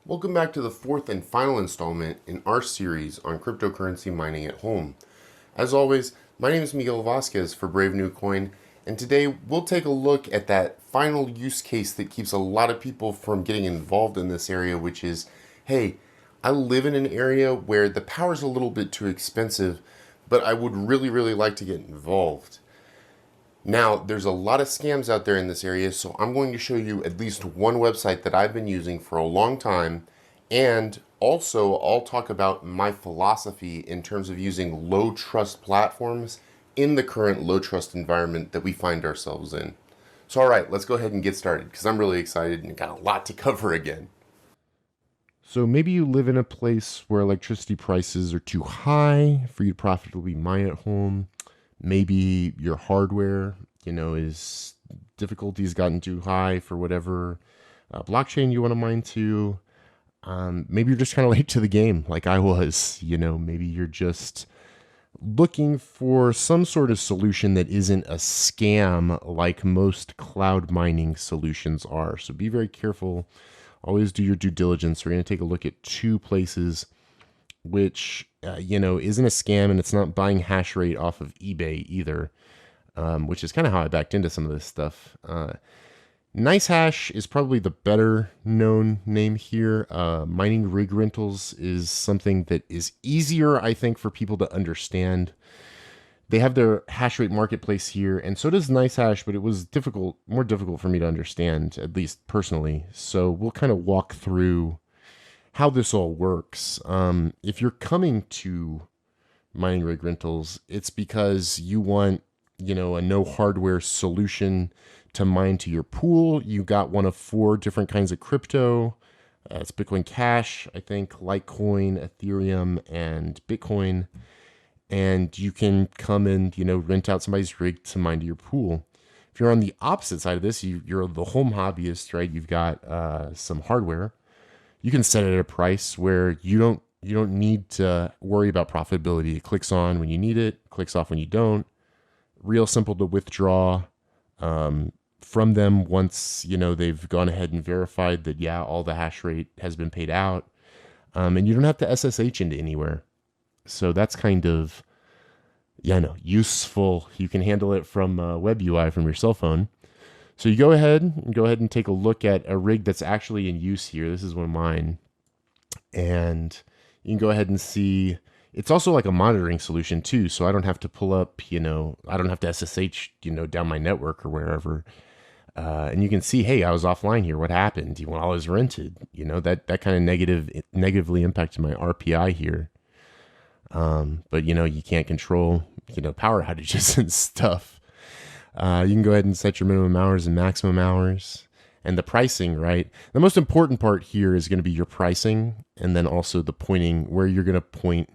Welcome back to the fourth and final installment in our series on cryptocurrency mining at home. As always, my name is Miguel Vasquez for Brave New Coin, and today we'll take a look at that final use case that keeps a lot of people from getting involved in this area, which is, hey, I live in an area where the power's a little bit too expensive, but I would really like to get involved. Now, there's a lot of scams out there in this area, so I'm going to show you at least one website that I've been using for a long time, and also I'll talk about my philosophy in terms of using low trust platforms in the current low trust environment that we find ourselves in. So all right, let's go ahead and get started because I'm really excited and got a lot to cover again. So maybe you live in a place where electricity prices are too high for you to profitably mine at home. Maybe your hardware, is difficulties gotten too high for whatever blockchain you want to mine to. Maybe you're just kind of late to the game, like I was. Maybe you're just looking for some sort of solution that isn't a scam like most cloud mining solutions are. So be very careful. Always do your due diligence. We're going to take a look at two places which isn't a scam, and it's not buying Hashrate off of eBay either, which is kind of how I backed into some of this stuff. NiceHash is probably the better known name here. MiningRigRentals is something that is easier, I think, for people to understand. They have their Hashrate marketplace here, and so does NiceHash, but it was more difficult for me to understand, at least personally. So we'll kind of walk through how this all works. If you're coming to MiningRigRentals, it's because you want, a no hardware solution to mine to your pool. You got one of four different kinds of crypto. It's Bitcoin Cash, I think, Litecoin, Ethereum, and Bitcoin. And you can come and, rent out somebody's rig to mine to your pool. If you're on the opposite side of this, you're the home hobbyist, right? You've got some hardware. You can set it at a price where you don't need to worry about profitability. It clicks on when you need it, clicks off when you don't. Real simple to withdraw from them once they've gone ahead and verified that all the hash rate has been paid out, and you don't have to SSH into anywhere. So that's kind of useful. You can handle it from web UI from your cell phone. So you go ahead and take a look at a rig that's actually in use here. This is one of mine. And you can go ahead and see, it's also like a monitoring solution too. So I don't have to pull up, I don't have to SSH, down my network or wherever. And you can see, hey, I was offline here. What happened? While I was rented, that kind of negatively impacted my RPI here. But you can't control, power outages and stuff. You can go ahead and set your minimum hours and maximum hours and the pricing, right? The most important part here is going to be your pricing, and then also the pointing, where you're going to point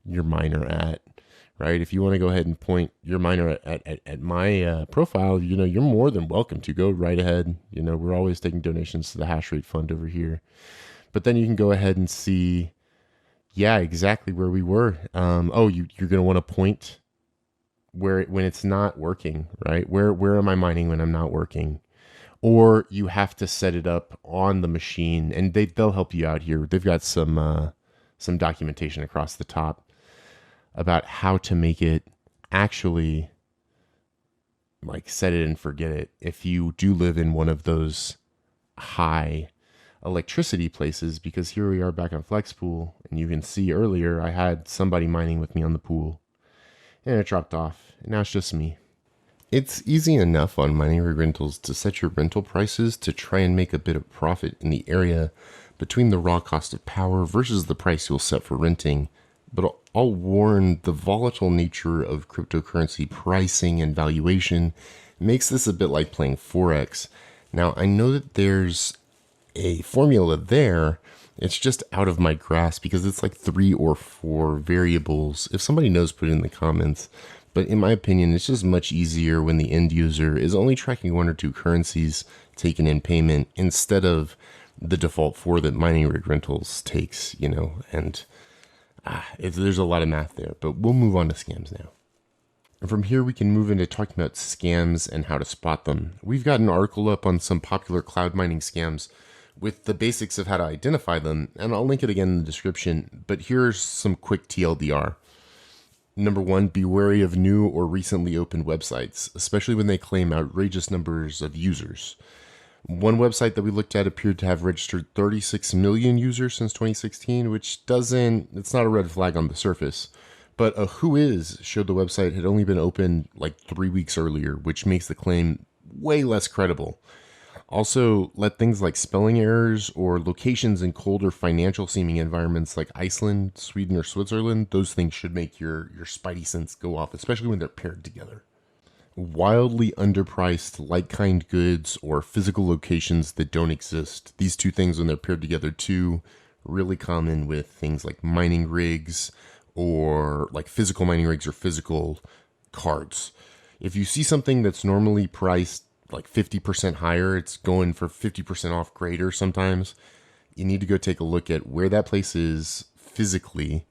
your miner at, right? If you want to go ahead and point your miner at my profile, you're more than welcome to go right ahead. We're always taking donations to the Hashrate Fund over here. But then you can go ahead and see, exactly where we were. You're going to want to point when it's not working, right? Where am I mining when I'm not working? Or you have to set it up on the machine, and they'll help you out here. They've got some documentation across the top about how to make it actually like set it and forget it. If you do live in one of those high electricity places, because here we are back on FlexPool, and you can see earlier I had somebody mining with me on the pool. And it dropped off. And now it's just me. It's easy enough on MiningRigRentals to set your rental prices to try and make a bit of profit in the area between the raw cost of power versus the price you'll set for renting. But I'll warn, the volatile nature of cryptocurrency pricing and valuation makes this a bit like playing Forex. Now, I know that there's a formula there. It's just out of my grasp because it's like 3 or 4 variables. If somebody knows, put it in the comments. But in my opinion, it's just much easier when the end user is only tracking 1 or 2 currencies taken in payment instead of the default 4 that MiningRigRentals takes, and there's a lot of math there. But we'll move on to scams now. And from here, we can move into talking about scams and how to spot them. We've got an article up on some popular cloud mining scams, with the basics of how to identify them, and I'll link it again in the description, but here's some quick TLDR. Number one, be wary of new or recently opened websites, especially when they claim outrageous numbers of users. One website that we looked at appeared to have registered 36 million users since 2016, which it's not a red flag on the surface. But a Whois showed the website had only been opened like 3 weeks earlier, which makes the claim way less credible. Also, let things like spelling errors or locations in colder financial seeming environments like Iceland, Sweden, or Switzerland, those things should make your spidey sense go off, especially when they're paired together. Wildly underpriced like-kind goods or physical locations that don't exist. These two things, when they're paired together too, really common with things like mining rigs or like physical mining rigs or physical cards. If you see something that's normally priced like 50% higher, it's going for 50% off greater sometimes, you need to go take a look at where that place is physically.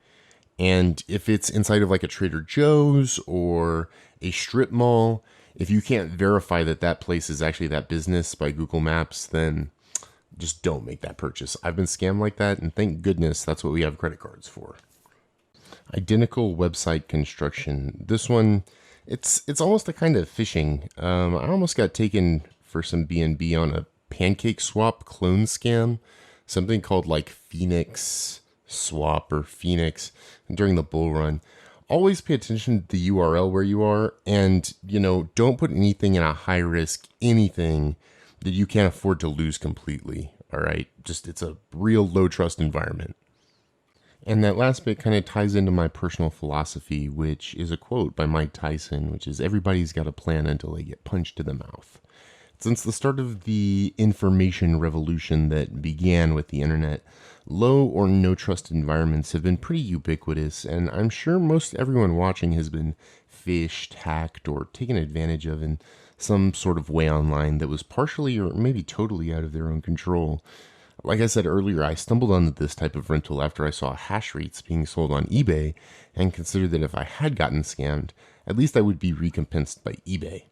And if it's inside of like a Trader Joe's or a strip mall, if you can't verify that that place is actually that business by Google Maps, then just don't make that purchase. I've been scammed like that, and thank goodness that's what we have credit cards for. Identical website construction. This one, it's almost a kind of phishing. I almost got taken for some BNB on a pancake swap clone scam, something called like Phoenix Swap or Phoenix during the bull run. Always pay attention to the URL where you are, and don't put anything in a high risk anything that you can't afford to lose completely. All right, it's a real low trust environment. And that last bit kind of ties into my personal philosophy, which is a quote by Mike Tyson, which is, everybody's got a plan until they get punched in the mouth. Since the start of the information revolution that began with the internet, low or no trust environments have been pretty ubiquitous, and I'm sure most everyone watching has been phished, hacked, or taken advantage of in some sort of way online that was partially or maybe totally out of their own control. Like I said earlier, I stumbled onto this type of rental after I saw Hashrates being sold on eBay and considered that if I had gotten scammed, at least I would be recompensed by eBay.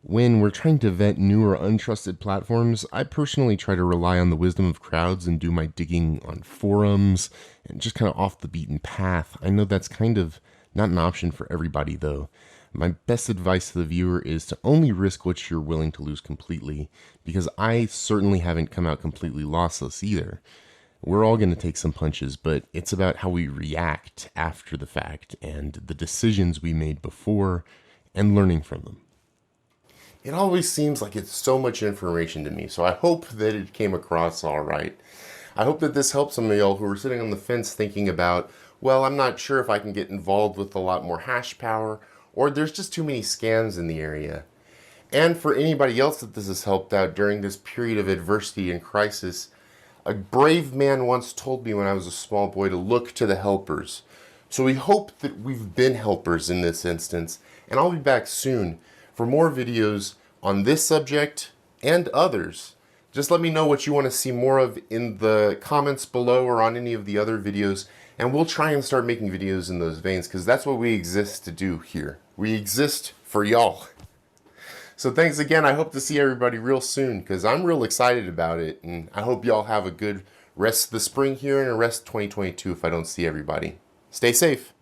When we're trying to vet new or untrusted platforms, I personally try to rely on the wisdom of crowds and do my digging on forums and just kind of off the beaten path. I know that's kind of not an option for everybody though. My best advice to the viewer is to only risk what you're willing to lose completely, because I certainly haven't come out completely lossless either. We're all going to take some punches, but it's about how we react after the fact and the decisions we made before and learning from them. It always seems like it's so much information to me, so I hope that it came across all right. I hope that this helps some of y'all who are sitting on the fence thinking about, well, I'm not sure if I can get involved with a lot more hash power, or there's just too many scams in the area. And for anybody else that this has helped out during this period of adversity and crisis, a brave man once told me when I was a small boy to look to the helpers. So we hope that we've been helpers in this instance, and I'll be back soon for more videos on this subject and others. Just let me know what you want to see more of in the comments below or on any of the other videos, and we'll try and start making videos in those veins, because that's what we exist to do here. We exist for y'all. So thanks again. I hope to see everybody real soon, because I'm real excited about it, and I hope y'all have a good rest of the spring here and a rest of 2022 if I don't see everybody. Stay safe.